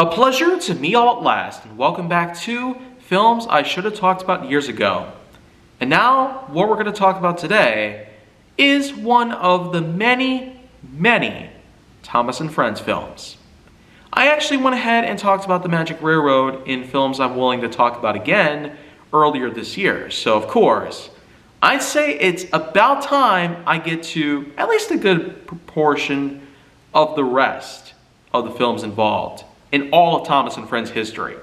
A pleasure to meet all at last, and welcome back to films I should have talked about years ago. And now, what we're going to talk about today is one of the many Thomas and Friends films. I actually went ahead and talked about The Magic Railroad in films I'm willing to talk about again earlier this year. So of course, I'd say it's about time I get to at least a good proportion of the rest of the films involved in all of Thomas and Friends history.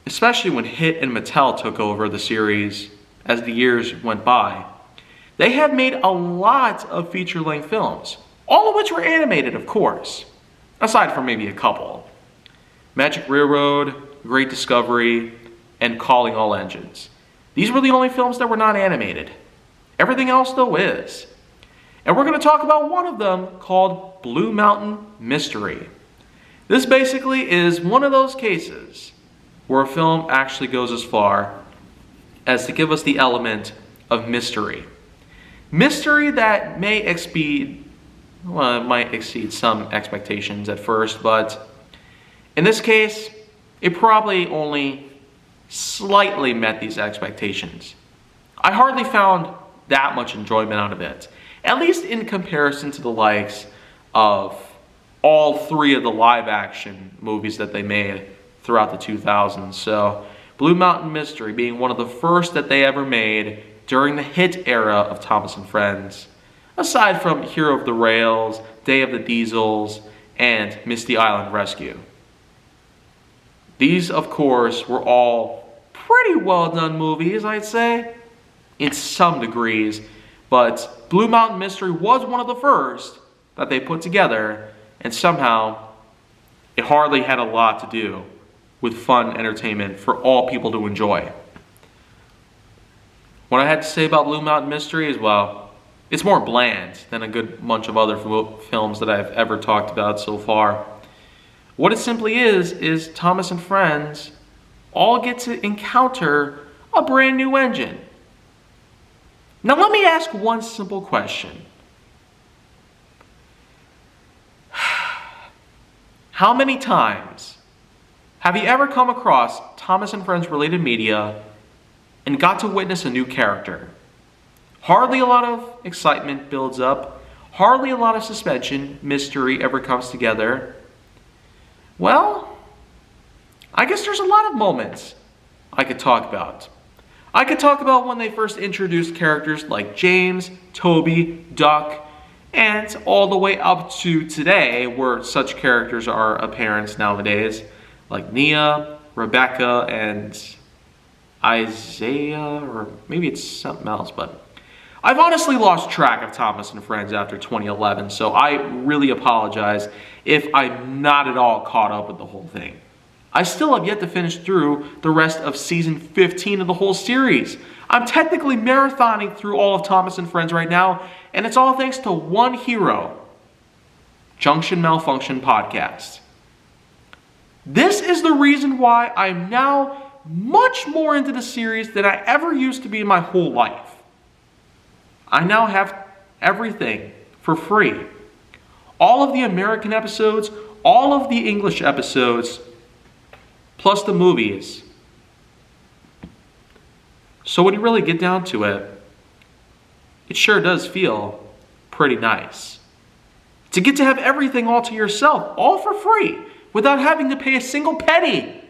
Especially when Hit and Mattel took over the series as the years went by. They have made a lot of feature-length films, all of which were animated, of course, aside from maybe a couple. Magic Railroad, Great Discovery, and Calling All Engines. These were the only films that were not animated. Everything else, though, is. And we're going to talk about one of them called Blue Mountain Mystery. This basically is one of those cases where a film actually goes as far as to give us the element of mystery. Mystery that may exceed some expectations at first, but in this case, it probably only slightly met these expectations. I hardly found that much enjoyment out of it, at least in comparison to the likes of all three of the live-action movies that they made throughout the 2000s. So, Blue Mountain Mystery being one of the first that they ever made during the hit era of Thomas and Friends, aside from Hero of the Rails, Day of the Diesels, and Misty Island Rescue. These, of course, were all pretty well done movies, I'd say, in some degrees, but Blue Mountain Mystery was one of the first that they put together, and somehow it hardly had a lot to do with fun entertainment for all people to enjoy. What I had to say about Blue Mountain Mystery is, well, it's more bland than a good bunch of other films that I've ever talked about so far. What it simply is Thomas and Friends all get to encounter a brand new engine. Now let me ask one simple question. How many times have you ever come across Thomas and Friends related media and got to witness a new character? Hardly a lot of excitement builds up, hardly a lot of suspension, mystery ever comes together. Well, I guess there's a lot of moments I could talk about. I could talk about when they first introduced characters like James, Toby, Duck, and all the way up to today where such characters are apparent nowadays, like Nia, Rebecca, and Isaiah, or maybe it's something else, but I've honestly lost track of Thomas and Friends after 2011, so I really apologize if I'm not at all caught up with the whole thing. I still have yet to finish through the rest of season 15 of the whole series. I'm technically marathoning through all of Thomas and Friends right now, and it's all thanks to one hero, Junction Malfunction Podcast. This is the reason why I'm now much more into the series than I ever used to be in my whole life. I now have everything for free. All of the American episodes, all of the English episodes, plus the movies. So when you really get down to it, it sure does feel pretty nice. To get to have everything all to yourself, all for free, without having to pay a single penny.